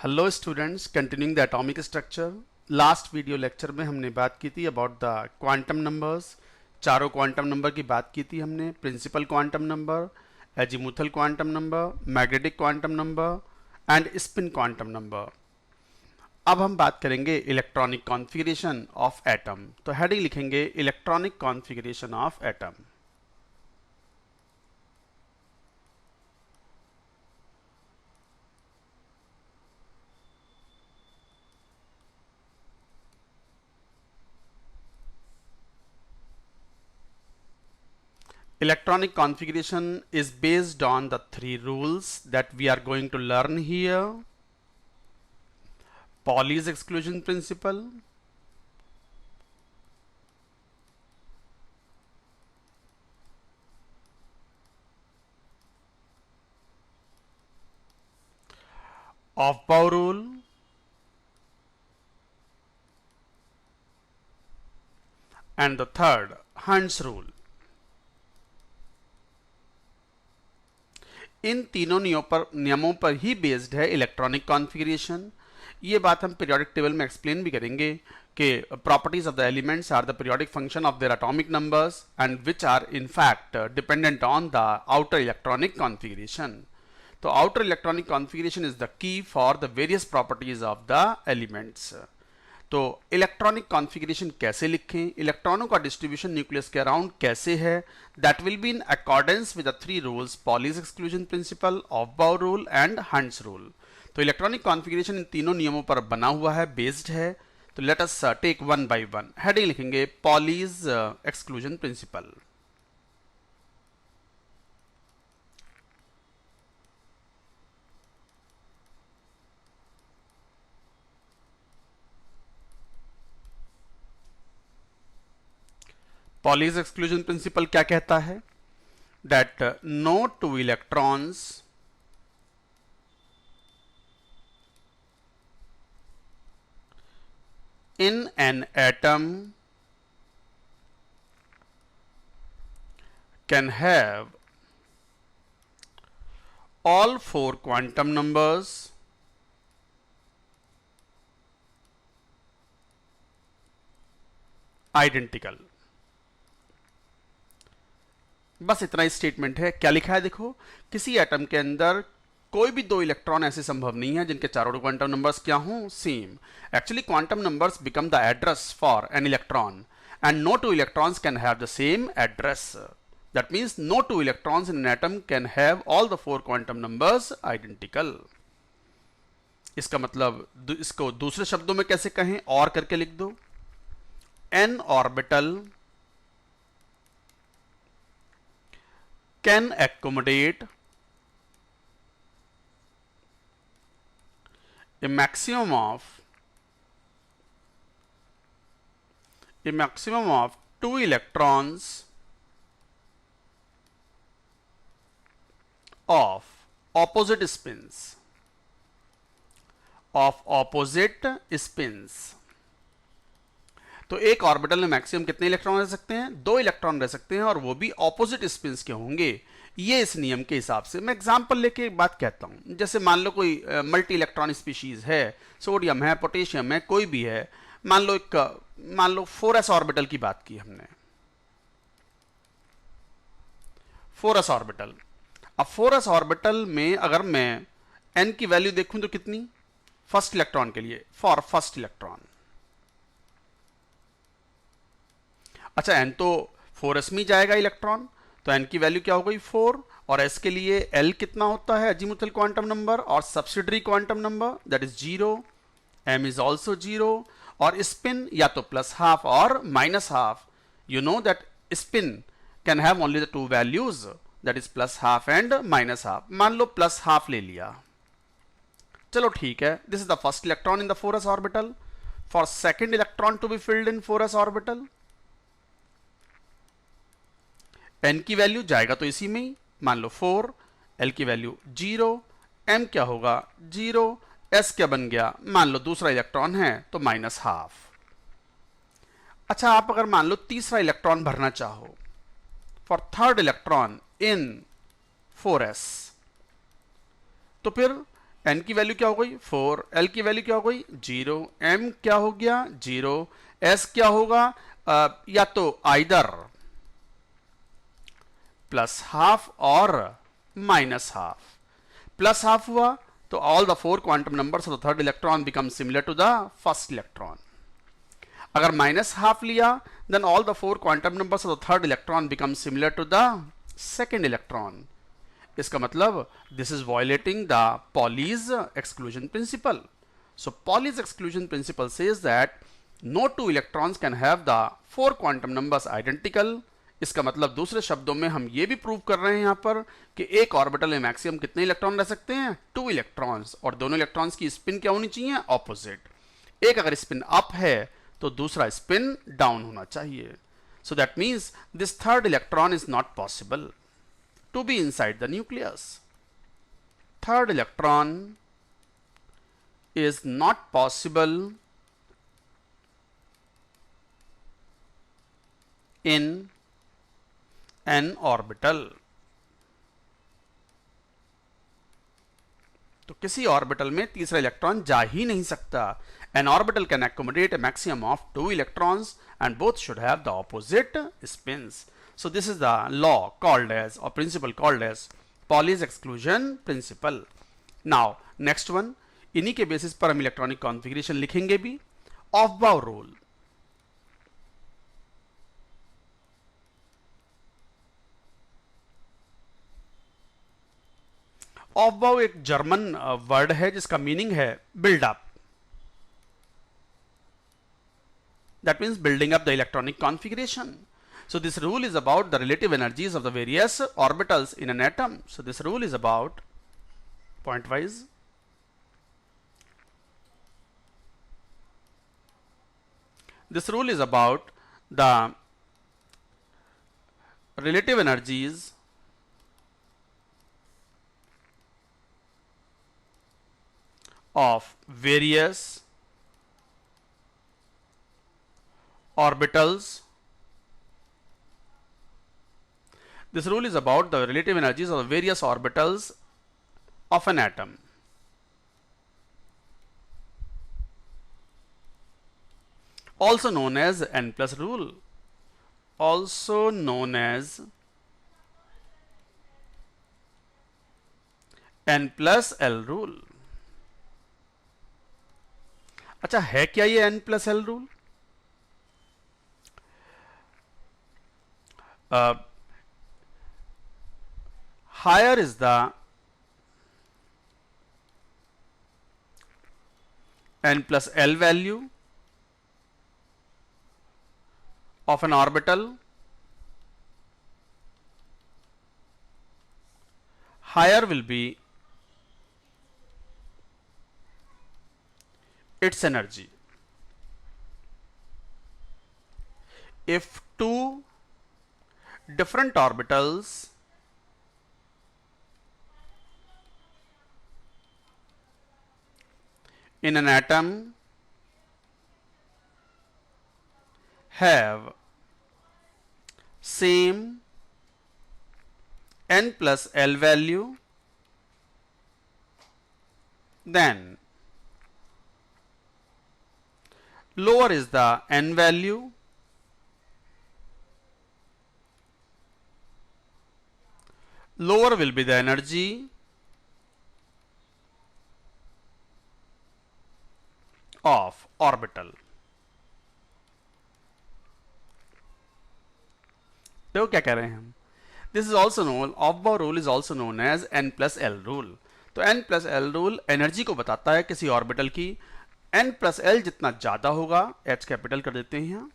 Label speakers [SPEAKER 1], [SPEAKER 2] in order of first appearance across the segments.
[SPEAKER 1] Hello students, continuing the atomic structure. Last video lecture में हमने बात की थी अबाउट द क्वांटम नंबर्स। चारों क्वांटम नंबर की बात की थी हमने। Principal quantum number, azimuthal quantum number, magnetic quantum number and spin quantum number. अब हम बात करेंगे इलेक्ट्रॉनिक कॉन्फ़िगरेशन ऑफ एटम। तो हेडिंग लिखेंगे electronic configuration of atom. Electronic configuration is based on the three rules that we are going to learn here. Pauli's exclusion principle, Aufbau rule, and the third, Hund's rule. इन तीनों नियमों पर ही based है electronic configuration. ये बात हम periodic table में explain भी करेंगे कि properties of the elements are the periodic function of their atomic numbers and which are in fact dependent on the outer electronic configuration. तो outer electronic configuration is the key for the various properties of the elements. तो electronic configuration कैसे लिखें, इलेक्ट्रॉनों का distribution nucleus के around कैसे है, that will be in accordance with the three rules, Pauli's exclusion principle, aufbau rule and Hund's rule. तो electronic configuration इन तीनों नियमों पर बना हुआ है, बेस्ड है। तो let us take one by one. Heading लिखेंगे Pauli's exclusion principle. Pauli's exclusion principle क्या कहता है? That no two electrons in an atom can have all four quantum numbers identical। बस इतना ही स्टेटमेंट है। क्या लिखा है देखो, किसी एटम के अंदर कोई भी दो इलेक्ट्रॉन ऐसे संभव नहीं है जिनके चारों क्वांटम नंबर्स क्या हों, same. Actually quantum numbers become the address for an electron and no two electrons can have the same address. That means no two electrons in an atom can have all the four quantum numbers identical. इसका मतलब इसको दूसरे शब्दों में कैसे कहें, और करके लिख दो। N orbital can accommodate a maximum of 2 electrons of opposite spins। तो एक ऑर्बिटल में मैक्सिमम कितने इलेक्ट्रॉन रह सकते हैं? 2 इलेक्ट्रॉन रह सकते हैं, और वो भी ऑपोजिट स्पिन्स के होंगे। ये इस नियम के हिसाब से। मैं एग्जांपल लेके एक बात कहता हूं। जैसे मान लो कोई मल्टी इलेक्ट्रॉन स्पीशीज है, सोडियम है, पोटेशियम है, कोई भी है। मान लो 4s ऑर्बिटल की बात की हमने, 4s ऑर्बिटल। अब 4s ऑर्बिटल में अगर मैं n की वैल्यू देखूं तो कितनी? फर्स्ट इलेक्ट्रॉन के लिए, फॉर फर्स्ट इलेक्ट्रॉन। अच्छा, n तो 4s में जाएगा इलेक्ट्रॉन, तो n की वैल्यू क्या हो गई? 4। और s के लिए l कितना होता है? अजीमुथल क्वांटम नंबर और subsidiary quantum number, that is 0। m is also 0। और स्पिन या तो प्लस हाफ और minus half. You know that spin can have only the two values, that is plus half and minus half. मान लो plus half ले लिया, चलो ठीक है। This is the first electron in the 4s orbital. For second electron to be filled in 4s orbital, n की value जाएगा तो इसी में ही, मान लो 4, l की वैल्यू 0, m क्या होगा? 0, s क्या बन गया? मान लो दूसरा इलेक्ट्रॉन है तो माइनस हाफ। अच्छा, आप अगर मान लो तीसरा इलेक्ट्रॉन भरना चाहो, for third electron in 4s, तो फिर एन की वैल्यू क्या हो गई 4, एल की वैल्यू क्या हो गई 0, एम क्या हो गया 0, एस क्या होगा या तो आइदर प्लस हाफ और माइनस हाफ. प्लस हाफ हुआ तो all the 4 quantum numbers of the third electron become similar to the first electron. अगर माइनस हाफ लिया then all the 4 quantum numbers of the third electron become similar to the second electron. इसका मतलब this is violating the Pauli's exclusion principle. So Pauli's exclusion principle says that no two electrons can have the 4 quantum numbers identical. इसका मतलब दूसरे शब्दों में हम ये भी प्रूव कर रहे हैं यहां पर कि एक ऑर्बिटल में मैक्सिमम कितने इलेक्ट्रॉन रह सकते हैं 2 इलेक्ट्रॉन्स, और दोनों इलेक्ट्रॉन्स की स्पिन क्या होनी चाहिए ऑपोजिट. एक अगर स्पिन अप है तो दूसरा स्पिन डाउन होना चाहिए. So that means this third electron is not possible to be inside the nucleus. Third electron is not possible in an orbital. तो किसी ऑर्बिटल में तीसरा इलेक्ट्रॉन जा ही नहीं सकता. An orbital can accommodate a maximum of 2 electrons and both should have the opposite spins. So this is the law called as, or principle called as, Pauli's exclusion principle. Now next one, इन्हीं के basis पर हम electronic configuration लिखेंगे भी. ऑफ-बाउ rule. ऑफ-बाउ एक German word है जिसका meaning है build up. That means building up the electronic configuration. So this rule is about the relative energies of the various orbitals in an atom. So this rule is about pointwise. This rule is about the relative energies of various orbitals. This rule is about the relative energies of the various orbitals of an atom. Also known as N plus rule. Also known as N plus L rule. अच्छा, है क्या ये N plus L rule? Higher is the N plus L value of an orbital, higher will be its energy. If two different orbitals in an atom have same N plus L value, then lower is the N value, lower will be the energy of orbital. देखो क्या कह रहे हैं हम. This is also known, aufbau rule is also known as N plus L rule. तो N plus L rule energy को बताता है किसी ऑर्बिटल की. N प्लस L जितना ज्यादा होगा, H कैपिटल कर देते हैं यहाँ,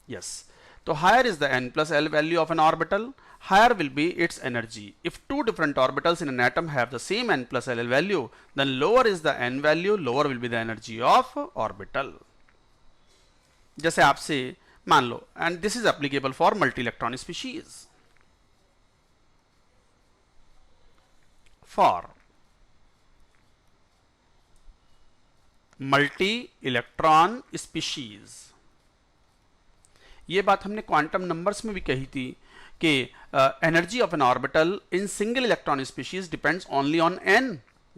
[SPEAKER 1] यस. तो higher is the N plus L value of an orbital, higher will be its energy. If two different orbitals in an atom have the same N plus L value, then lower is the N value, lower will be the energy of orbital. जैसे आपसे मान लो, and this is applicable for multi-electron species. For multi-electron species, ये बात हमने quantum numbers में भी कही थी कि energy of an orbital in single electron species depends only on N.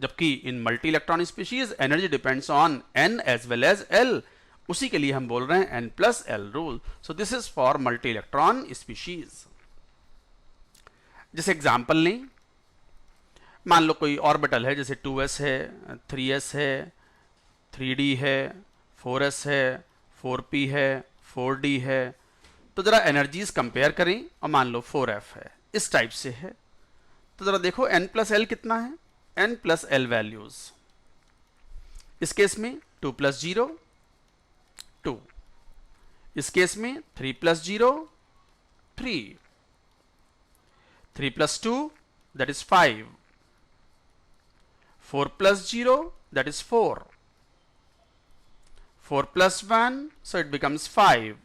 [SPEAKER 1] जबकि in multi electron species energy depends on n as well as l, उसी के लिए हम बोल रहे हैं n+l rule. So this is for multi electron species. जैसे example लें, मान लो कोई ऑर्बिटल है, जैसे 2s है, 3s है, 3d है, 4s है, 4p है, 4d है. तो जरा एनर्जीज कंपेयर करें और मान लो 4f है, इस टाइप से है. तो जरा देखो n+l कितना है, n+l वैल्यूज. इस केस में 2 + 0 2, इस केस में 3 + 0 3, 3 + 2 that is 5, 4 + 0 that is 4, 4 + 1 so it becomes 5,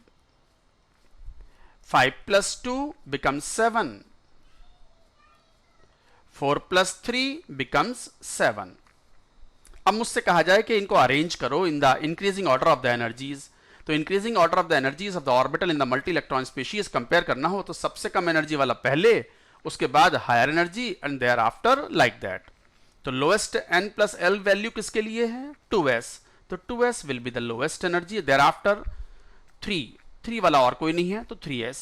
[SPEAKER 1] 5 + 2 becomes 7, 4 + 3 becomes 7. अब मुझसे कहा जाए कि इनको अरेंज करो in the increasing order of the energies. तो increasing order of the energies of the orbital in the multi electron species compare करना हो तो सबसे कम एनर्जी वाला पहले, उसके बाद higher energy and thereafter like that. तो लोएस्ट n+l वैल्यू किसके लिए है, 2s. तो 2s will be the lowest energy. Thereafter 3 वाला और कोई नहीं है तो 3s.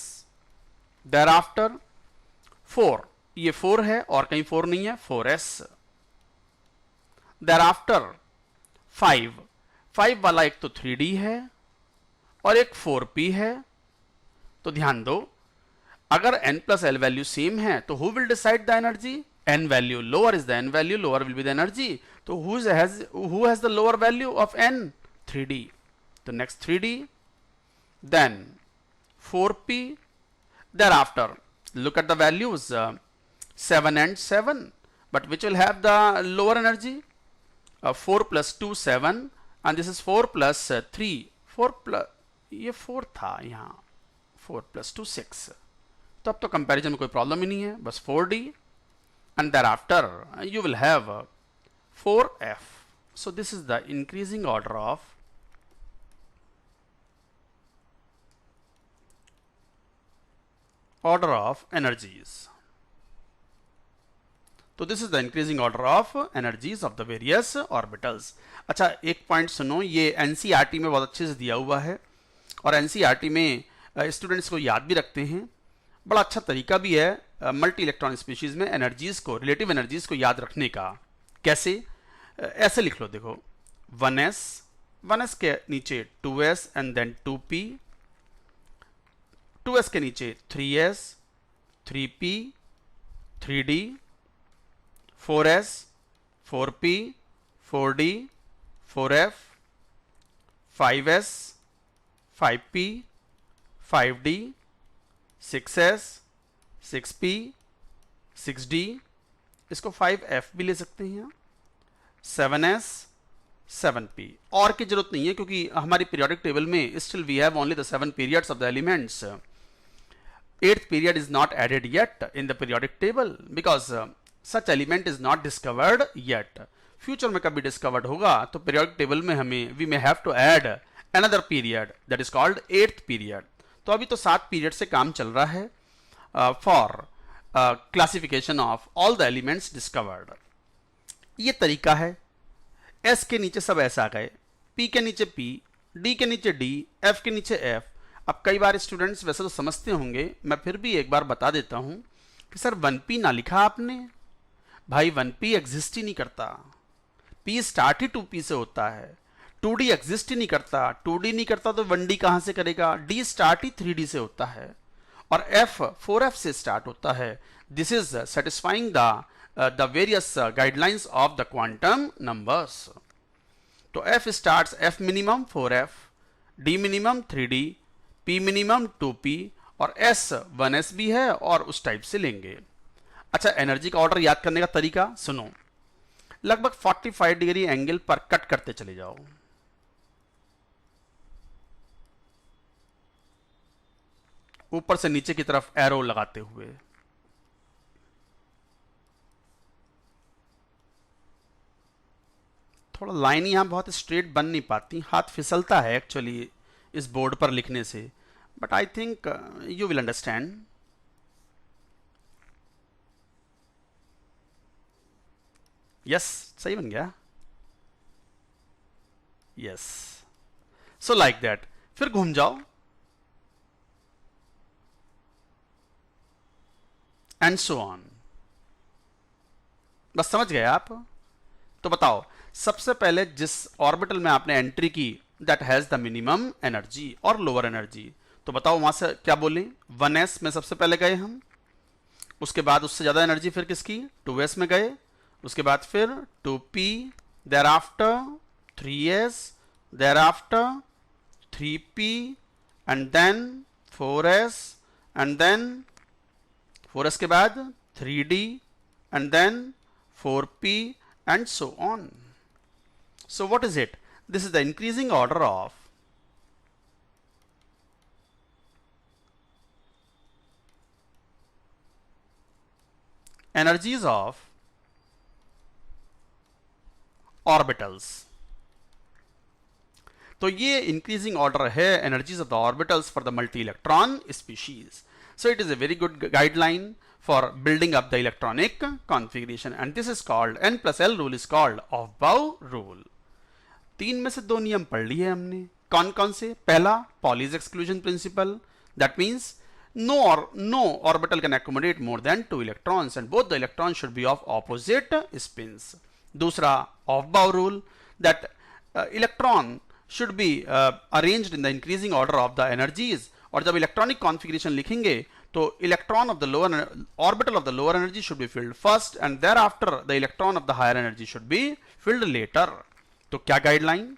[SPEAKER 1] देयर आफ्टर 4, ये 4 है और कहीं 4 नहीं है, 4s. देयर आफ्टर 5 वाला एक तो 3d है और एक 4p है. तो ध्यान दो, अगर n+l वैल्यू सेम है तो who will decide the energy, n value. Lower is the n value, lower will be the energy. तो who has the lower value of n, 3d. तो next 3d, then 4p. Thereafter look at the values 7 and 7, but which will have the lower energy, 4 + 2 7 and this is 4 + 3 4 plus, ये 4 था यहाँ, 4 + 2 6. तो अब तो comparison में कोई problem ही नहीं है, बस 4d and thereafter you will have 4f. so this is the increasing order of energies. तो this is the increasing order of energies of the various orbitals. अच्छा, एक पॉइंट सुनो, ये एनसीईआरटी में बहुत अच्छे से दिया हुआ है और एनसीईआरटी में स्टूडेंट्स को याद भी रखते हैं. बड़ा अच्छा तरीका भी है मल्टी इलेक्ट्रॉन स्पीशीज में एनर्जीज को, रिलेटिव एनर्जीज को याद रखने का. कैसे, ऐसे लिख लो, देखो 1s के नीचे 2s and then 2p, 2s के नीचे 3s, 3p, 3d, 4s, 4p, 4d, 4f, 5s, 5p, 5d, 6s, 6p, 6d, इसको 5f भी ले सकते हैं, 7s, 7p. और की जरूरत नहीं है क्योंकि हमारी पीरियोडिक टेबल में still we have only the 7 periods of the elements. 8th period is not added yet in the periodic table because such element is not discovered yet. Future में कभी डिस्कवर्ड होगा तो पीरियोडिक टेबल में हमें we may have to add another period that is called 8th period. तो अभी तो 7 period से काम चल रहा है for classification of all the elements discovered. ये तरीका है. S के नीचे सब S आ गए, P के नीचे P, D के नीचे D, F के नीचे F. अब कई बार स्टूडेंट्स वैसे तो समझते होंगे, मैं फिर भी एक बार बता देता हूं कि सर 1p ना लिखा आपने. भाई 1p एग्जिस्ट ही नहीं करता. P स्टार्ट ही 2p से होता है. 2d एग्जिस्ट ही नहीं करता. 2d नहीं करता तो 1d कहां से करेगा. D स्टार्ट ही 3d से होता है और F 4f से स्टार्ट होता है. This is satisfying the various guidelines of the quantum numbers. तो F starts F minimum 4f, D minimum 3d, P minimum 2p और S 1s भी है और उस टाइप से लेंगे. अच्छा, एनर्जी का ऑर्डर याद करने का तरीका सुनो. लगभग 45 डिग्री एंगल पर कट करते चले जाओ. ऊपर से नीचे की तरफ एरो लगाते हुए. थोड़ा लाइन यहाँ बहुत स्ट्रेट बन नहीं पाती, हाथ फिसलता है एक्चुअली इस बोर्ड पर लिखने से, but I think you will understand. Yes, सही बन गया। Yes, so like that. फिर घूम जाओ एंड सो ऑन। बस समझ गए आप? तो बताओ, सबसे पहले जिस ऑर्बिटल में आपने एंट्री की that has the minimum energy और लोअर एनर्जी, तो बताओ वहां से क्या बोले? 1s में सबसे पहले गए हम, उसके बाद उससे ज्यादा एनर्जी फिर किसकी? 2s में गए, उसके बाद फिर 2p, there after 3s, there after 3p, and then 4s, and then 4s के बाद 3d, and then 4p, and so on. So what is it? This is the increasing order of energies of orbitals. तो ये increasing order है energies of the orbitals for the multi electron species. So it is a very good guideline for building up the electronic configuration, and this is called n plus l rule is called Aufbau rule. तीन में से दो नियम पढ़ लिए हमने. कौन कौन से? पहला, Pauli's exclusion principal, that means no orbital can accommodate more than 2 electrons and both the electrons should be of opposite spins. दूसरा, Aufbau rule, that electron should be arranged in the increasing order of the energies. और जब electronic configuration लिखेंगे तो electron of the lower orbital of the lower energy should be filled first and thereafter the electron of the higher energy should be filled later. तो क्या guideline?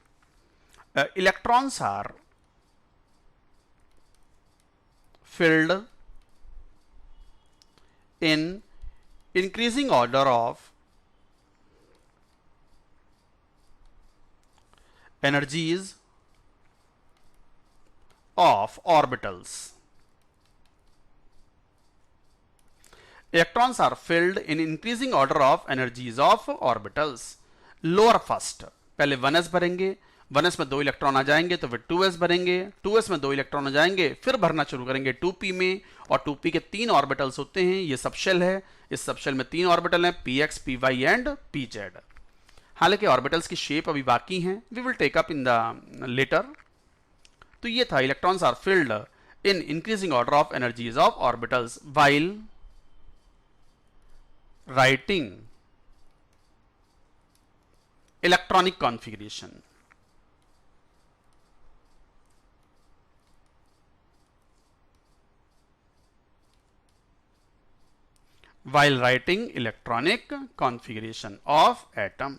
[SPEAKER 1] Electrons are filled in increasing order of energies of orbitals. Electrons are filled in increasing order of energies of orbitals. Lower first, पहले 1s भरेंगे, 1s में 2 electron आ जाएंगे तो फिर 2s भरेंगे, 2s में 2 इलेक्ट्रॉन आ जाएंगे, फिर भरना शुरू करेंगे 2p में. और 2p के 3 ऑर्बिटल्स होते हैं, ये सबशेल है, इस सबशेल में 3 ऑर्बिटल हैं, px, py एंड pz. हालांकि ऑर्बिटल्स की शेप अभी बाकी हैं, we will take up in the later. तो ये था, electrons are filled in increasing order of energies of orbitals while writing electronic configuration. while writing electronic configuration of atom.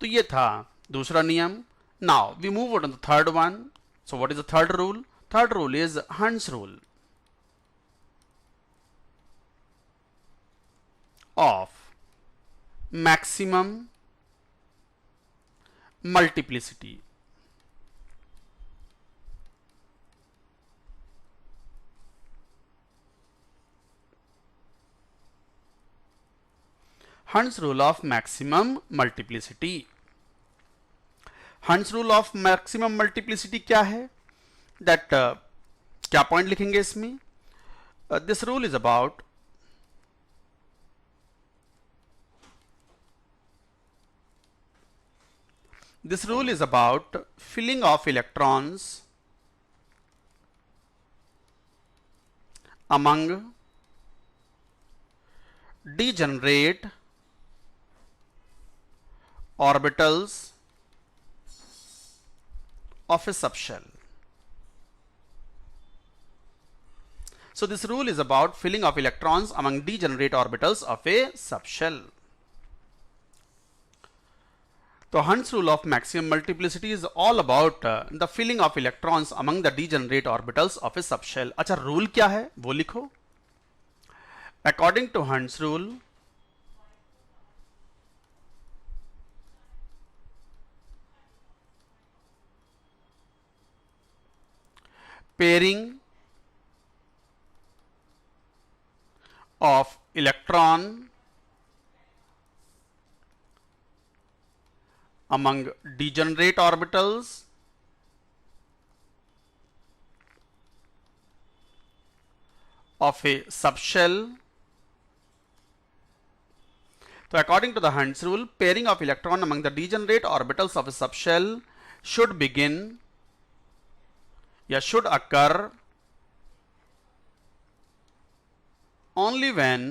[SPEAKER 1] तो ये था दूसरा नियम. Now we move on to the third one. So what is the third rule? Third rule is Hund's rule of maximum multiplicity. Hund's rule of maximum multiplicity. Hund's rule of maximum multiplicity क्या है? That क्या point लिखेंगे इसमें? This rule is about filling of electrons among degenerate orbitals of a subshell. So this rule is about filling of electrons among degenerate orbitals of a subshell. So Hund's rule of maximum multiplicity is all about the filling of electrons among the degenerate orbitals of a subshell. अच्छा, rule क्या है वो लिखो. According to Hund's rule, pairing of electron among degenerate orbitals of a subshell तो according to the Hund's rule, pairing of electron among the degenerate orbitals of a subshell should begin या should occur only when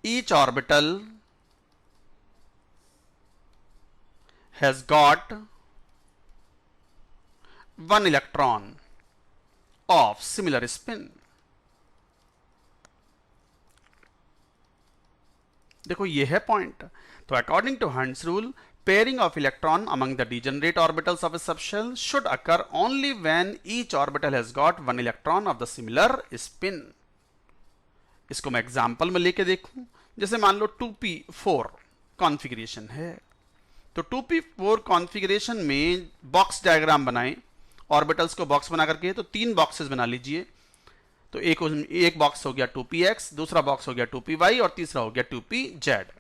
[SPEAKER 1] each orbital has got one electron of similar spin. देखो ये है point. तो according to Hund's rule, pairing of electron among the degenerate orbitals of a subshell should occur only when each orbital has got one electron of the similar spin. इसको मैं example में लेके देखूं. जैसे मान लो 2p4 कॉन्फ़िगरेशन है. तो 2p4 configuration में बॉक्स डायग्राम बनाएं, ऑर्बिटल्स को बॉक्स बना करके. तो 3 बॉक्सेस बना लीजिए. तो एक बॉक्स हो गया 2px, दूसरा बॉक्स हो गया 2py और तीसरा हो गया 2pz.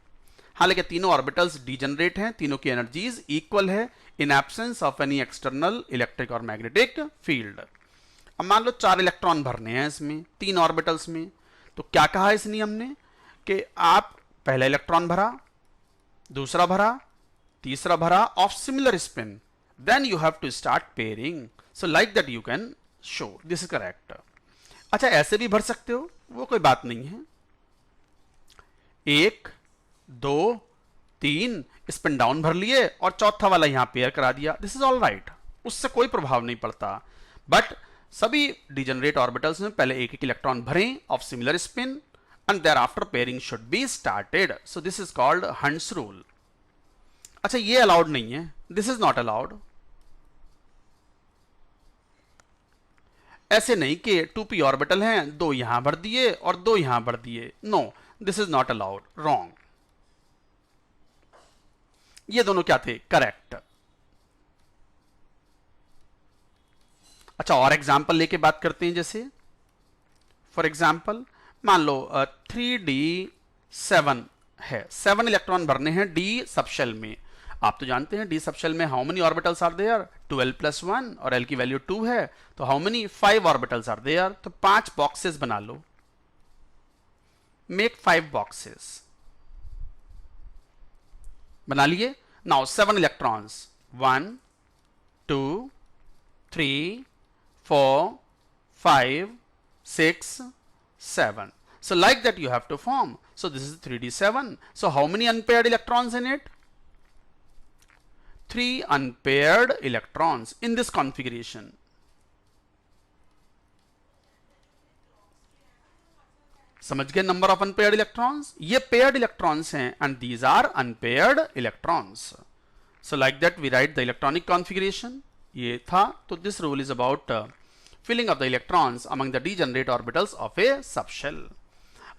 [SPEAKER 1] हालांकि तीनों ऑर्बिटल्स डीजनरेट हैं, तीनों की एनर्जीज इक्वल है in absence of any external electric और मैग्नेटिक फील्ड. अब मान लो 4 इलेक्ट्रॉन भरने हैं इसमें 3 ऑर्बिटल्स में. तो क्या कहा इस नियम ने कि आप पहला इलेक्ट्रॉन भरा, दूसरा भरा, तीसरा भरा of similar spin, then you have to start pairing. So like that you can show this is correct. अच्छा, ऐसे भी भर सकते हो, वो कोई बात नहीं है. 1 2 3 स्पिन डाउन भर लिए और चौथा वाला यहां पेयर करा दिया. दिस इज ऑल राइट, उससे कोई प्रभाव नहीं पड़ता. बट सभी डिजनरेट ऑर्बिटल्स में पहले एक इलेक्ट्रॉन भरें of similar spin and thereafter pairing should be started. So this is called Hund's rule. अच्छा, ये अलाउड नहीं है, दिस इज नॉट अलाउड. ऐसे नहीं कि 2p ऑर्बिटल हैं, 2 यहां भर दिए और 2 यहां भर दिए. No, this is not allowed, wrong. ये दोनों क्या थे? करेक्ट. अच्छा, और एग्जांपल लेके बात करते हैं. जैसे फॉर एग्जांपल मान लो 3d7 है, 7 इलेक्ट्रॉन भरने हैं डी सबशेल में. आप तो जानते हैं डी सबशेल में how many orbitals are there? 12 + 1 और एल की वैल्यू 2 है. तो how many? 5 orbitals are there. तो 5 बॉक्सेस बना लो. Make 5 boxes. बना लिए. Now 7 electrons, 1 2 3 4 5 6 7. So like that you have to form. So this is 3d7. So how many unpaired electrons in it? 3 unpaired electrons in this configuration. समझ गए number of unpaired electrons? ये paired electrons हैं and these are unpaired electrons. So like that we write the electronic configuration. ये था. तो this rule is about filling of the electrons among the degenerate orbitals of a subshell.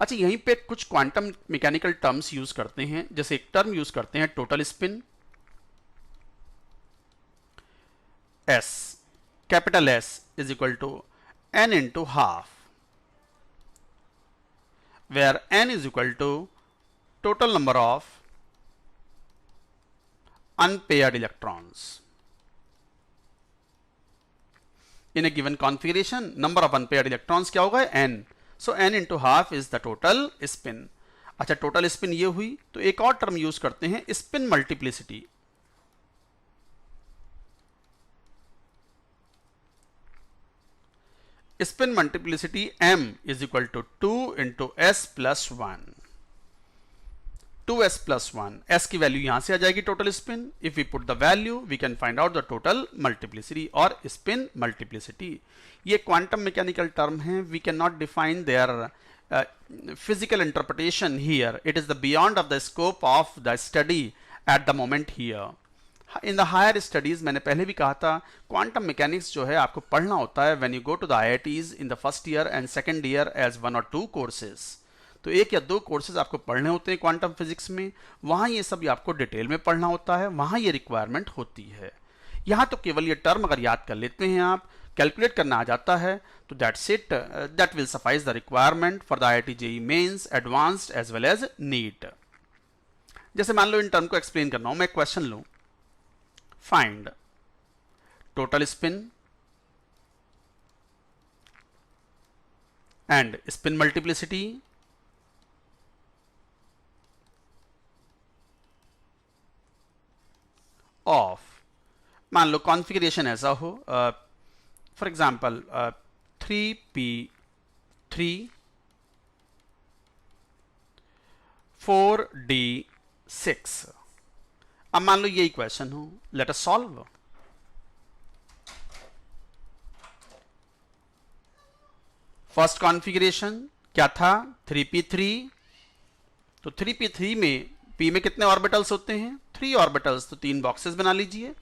[SPEAKER 1] अच्छा, यहीं पे कुछ quantum mechanical terms use करते हैं. जैसे एक टर्म यूज करते हैं total spin, S, capital S is equal to n into half, where n is equal to total number of unpaired electrons. In a given configuration, number of unpaired electrons क्या होगा? n. So n into half is the total spin. अच्छा, total spin ये हुई. तो एक और term use करते हैं spin multiplicity. Spin multiplicity m is equal to 2 into s plus 1. 2s plus 1. s की वैल्यू यहां से आ जाएगी total spin. If we put the value we can find out the total multiplicity और spin multiplicity. ये quantum mechanical term है. We can not define their physical interpretation here. It is the beyond of the scope of the study at the moment here. In the higher studies, मैंने पहले भी कहा था, quantum mechanics जो है आपको पढ़ना होता है when you go to the IITs in the first year and second year as 1 और 2 कोर्सेज. तो 1 या 2 कोर्सेज आपको पढ़ने होते हैं क्वांटम फिजिक्स में. वहां ये सब आपको डिटेल में पढ़ना होता है, वहां ये रिक्वायरमेंट होती है. यहां तो केवल ये टर्म अगर याद कर लेते हैं आप, कैलकुलेट करना आ जाता है, तो that's it. That will suffice the requirement for the IIT JEE mains, advanced as well as NEET. जैसे मान लो इन टर्म को एक्सप्लेन करना हो, मैं क्वेश्चन लूं. Find total spin and spin multiplicity of, मान लो कॉन्फ़िगरेशन ऐसा हो, फॉर एग्जांपल 3p3 4d6। अब मान लो ये इक्वेशन हो, let us solve. First configuration क्या था, 3p3, तो 3p3 में p में कितने ऑर्बिटल्स होते हैं, 3 ऑर्बिटल्स, तो 3 बॉक्सेस बना लीजिए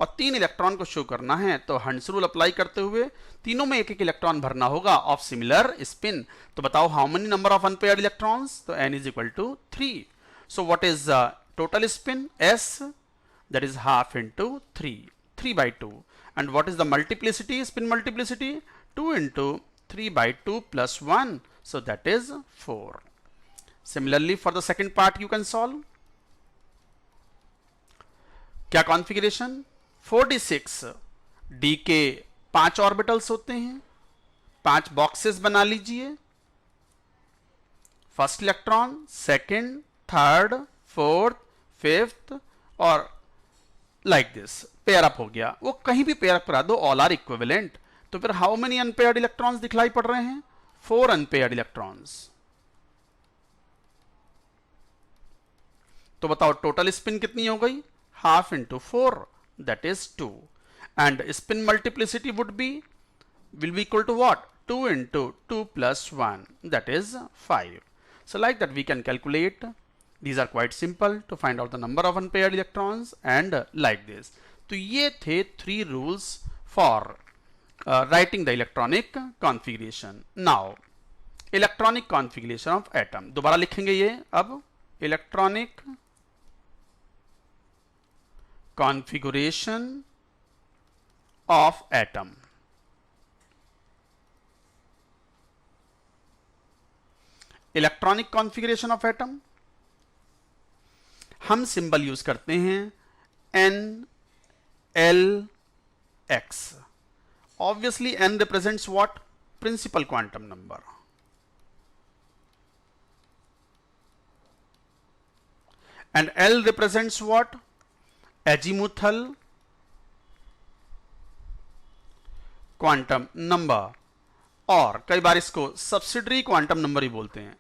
[SPEAKER 1] और 3 इलेक्ट्रॉन को शो करना है, तो हंस रूल अप्लाई करते हुए तीनों में एक एक इलेक्ट्रॉन भरना होगा ऑफ सिमिलर स्पिन। तो बताओ how many number of unpaired electrons, तो n is equal to 3। So what is total spin, s, that is half into 3 by 2, and what is the multiplicity, spin multiplicity, 2 into 3 by 2 plus 1, so that is 4. Similarly for the second part you can solve। क्या configuration, 4d6, d के 5 orbitals होते हैं, 5 boxes बना लीजिए, first electron, second, third, fourth, fifth और like this pair up हो गया। वो कहीं भी पेयर अप करा दो, ऑल आर इक्विवेलेंट। तो फिर हाउ मेनी अनपेयर्ड इलेक्ट्रॉन्स दिखलाई पड़ रहे हैं, 4 अनपेयर्ड इलेक्ट्रॉन्स। तो बताओ टोटल स्पिन कितनी हो गई, half into 4, that is 2, and spin multiplicity would be will be equal to what, 2 into 2 plus 1, that is 5. So like that we can calculate. These are quite simple to find out the number of unpaired electrons and like this. तो ये थे 3 rules for writing the electronic configuration. Now electronic configuration of atom, दोबारा लिखेंगे ये अब, electronic configuration of atom। Electronic configuration of atom, हम symbol use करते हैं N L X। Obviously N represents what, principal quantum number, and L represents what, azimuthal quantum number, और कई बार इसको सब्सिडरी क्वांटम नंबर ही बोलते हैं।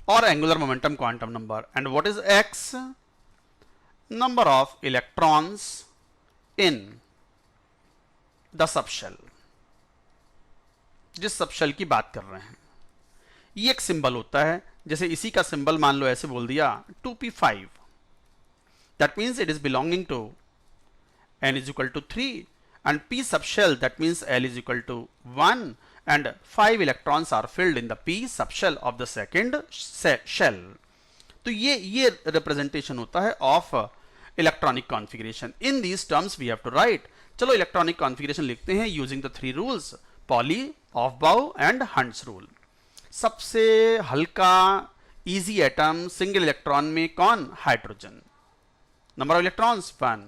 [SPEAKER 1] और angular momentum quantum number. And what is x, number of electrons in the subshell, जिस subshell की बात कर रहे हैं। ये एक सिंबल होता है, जैसे इसी का सिंबल मान लो ऐसे बोल दिया 2p5, that means it is belonging to n is equal to 3, and p subshell, that means L is equal to 1, and 5 electrons are filled in the p subshell of the second shell। तो ये representation होता है of electronic configuration। In these terms we have to write। चलो electronic configuration लिखते हैं using the 3 rules, Pauli, Aufbau and Hund's rule। सबसे हल्का easy atom single electron में कौन, हाइड्रोजन। Number of electrons 1।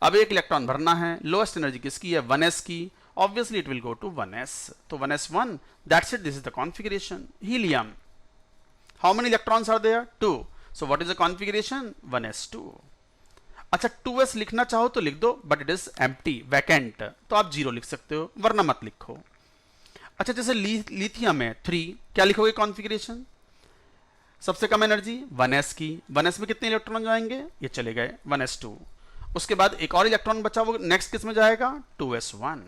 [SPEAKER 1] अब एक इलेक्ट्रॉन भरना है, लोएस्ट एनर्जी किसकी है, 1s की, obviously it will go to 1s, तो 1s1, that's it, this is the configuration. Helium, how many electrons are there, 2, so what is the configuration, 1s2। अच्छा 2s लिखना चाहो तो लिख दो, but it is empty, vacant, तो आप 0 लिख सकते हो, वरना मत लिखो। अच्छा जैसे लिथियम है 3, क्या लिखोगे कॉन्फ़िगरेशन, सबसे कम एनर्जी 1s की, 1s में कितने इलेक्ट्रॉन जाएंगे, ये चले गए 1s2। उसके बाद एक और इलेक्ट्रॉन बचा, वो नेक्स्ट किस में जाएगा, 2s1।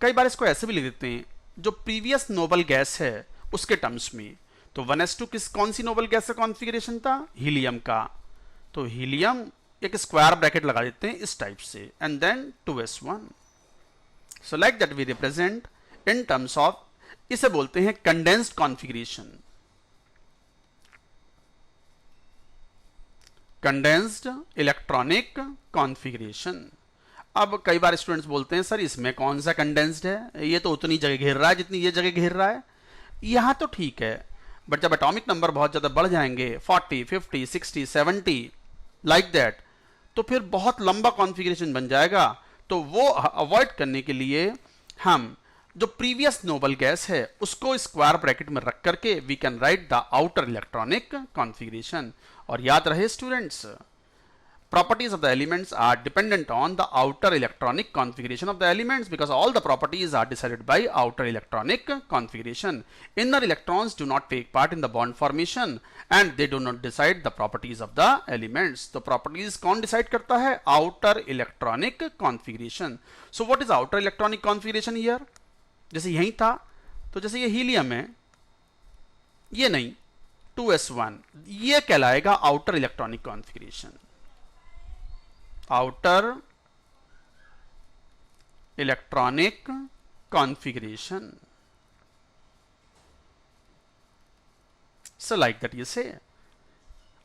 [SPEAKER 1] कई बार इसको ऐसे भी लिख देते हैं, जो प्रीवियस नोबल गैस है उसके टर्म्स में, तो 1s2 कौन सी नोबल गैस का कॉन्फ़िगरेशन था, हीलियम का, तो हीलियम एक स्क्वायर ब्रैकेट लगा देते हैं इस टाइप से, and then 2s1। So like that we represent in terms of, इसे बोलते हैं condensed configuration, condensed electronic configuration. अब कई बार स्टूडेंट्स बोलते हैं सर इसमें कौन सा कंडेंस्ड है, ये तो उतनी जगह घेर रहा है जितनी ये जगह घेर रहा है। यहाँ तो ठीक है, बट जब एटॉमिक नंबर बहुत ज़्यादा बढ़ जाएंगे 40, 50, 60, 70 लाइक दैट, तो फिर बहुत लंबा कॉन्फ़िगरेशन बन जाएगा। तो वो अवॉइड करने के लिए हम जो प्रीवियस नोबल गैस है उसको स्क्वायर ब्रैकेट में रख करके we can write the outer electronic configuration. और याद रहे students, properties of the elements are dependent on the outer electronic configuration of the elements, because all the properties are decided by outer electronic configuration. Inner electrons do not take part in the bond formation and they do not decide the properties of the elements. तो properties कौन decide करता है? outer electronic configuration. So what is outer electronic configuration here? जैसे यही था, तो जैसे ये हीलियम है, ये नहीं 2s1, ये कहलाएगा outer electronic configuration. outer electronic configuration. So like that you say.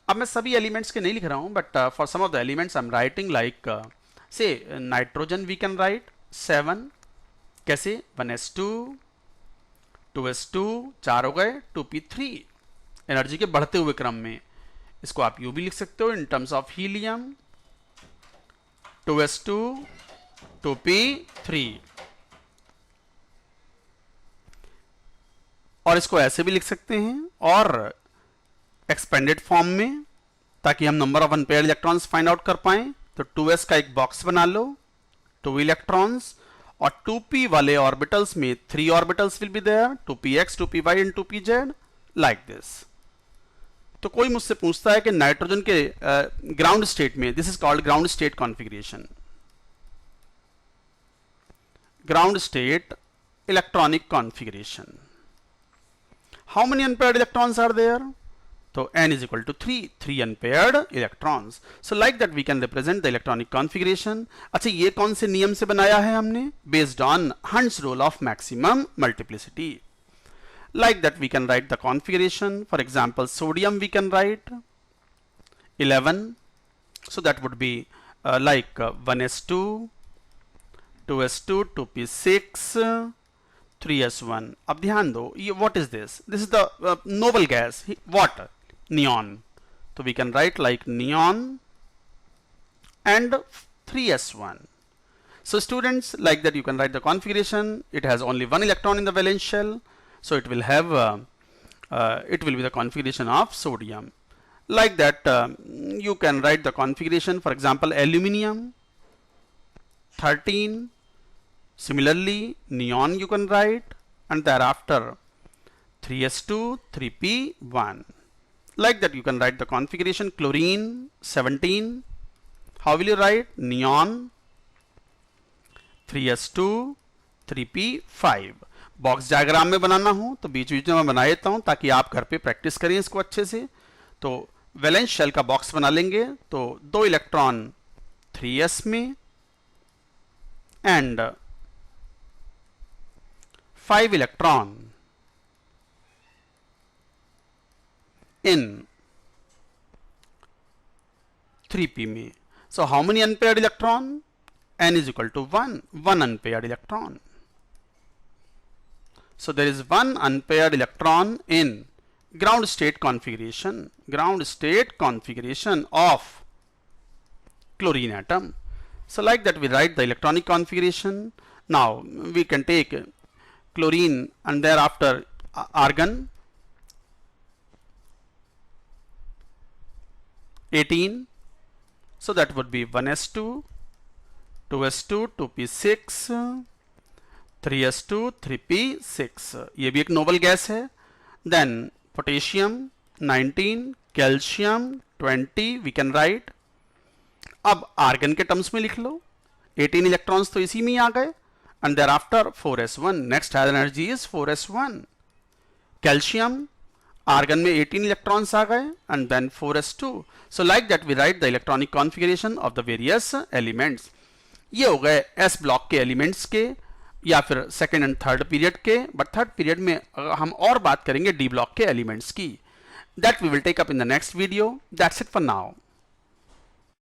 [SPEAKER 1] अब मैं सभी एलिमेंट्स के नहीं लिख रहा हूं, but for some of the elements I am writing like say nitrogen we can write 7, कैसे 1s2 2s2 4 हो गए 2p3 एनर्जी के बढ़ते हुए क्रम में। इसको आप यू भी लिख सकते हो इन terms of helium 2s2 2p3, और इसको ऐसे भी लिख सकते हैं और एक्सपेंडेड फॉर्म में, ताकि हम number of unpaired electrons find out कर पाएं। तो 2s का एक बॉक्स बना लो, 2 इलेक्ट्रॉन्स, और 2p वाले ऑर्बिटल्स में 3 ऑर्बिटल्स will be there, 2px 2py and 2pz like this. तो कोई मुझसे पूछता है कि नाइट्रोजन के ग्राउंड स्टेट में, this is called ground state configuration, ground state electronic configuration, how many unpaired electrons are there? तो n is equal to 3 unpaired electrons. So like that we can represent the electronic configuration. अच्छा, ये कौन से नियम से बनाया है हमने? Based on Hund's rule of maximum multiplicity. Like that we can write the configuration. For example, sodium we can write 11. So that would be like 1s2 2s2 2p6 3s1. अब ध्यान दो, ये what is this? This is the noble gas. What? Neon. So we can write like neon and 3s1. So students, like that you can write the configuration. It has only one electron in the valence shell, so it will have it will be the configuration of sodium. Like that you can write the configuration, for example aluminium 13. Similarly neon you can write, and thereafter 3s2 3p1. Like that you can write the configuration chlorine 17. How will you write? Neon 3s2 3p5. Box diagram में बनाना हो तो बीच बीच में मैं बना देता हूं ताकि आप घर पे प्रैक्टिस करें इसको अच्छे से। तो वैलेंस शेल का बॉक्स बना लेंगे, तो 2 इलेक्ट्रॉन 3s में एंड 5 इलेक्ट्रॉन in 3p में। So how many unpaired electron? n is equal to 1 unpaired electron. So there is 1 unpaired electron in ground state configuration of chlorine atom. So like that we write the electronic configuration. Now we can take chlorine and thereafter argon 18. So that would be 1s2 2s2 2p6 3s2 3p6. ये भी एक noble gas है। Then potassium 19, calcium 20 we can write. अब argon के terms में लिख लो, 18 electrons तो इसी में ही आ गए, and thereafter 4s1. Next higher energy is 4s1. Calcium argon में 18 इलेक्ट्रॉन्स आ गए and then 4s2. So like that we write the electronic configuration of the various elements. ये हो गए s ब्लॉक के एलिमेंट्स के या फिर सेकेंड एंड थर्ड पीरियड के, बट थर्ड पीरियड में हम और बात करेंगे डी ब्लॉक के एलिमेंट्स की. That we will take up in the next video. That's it for now.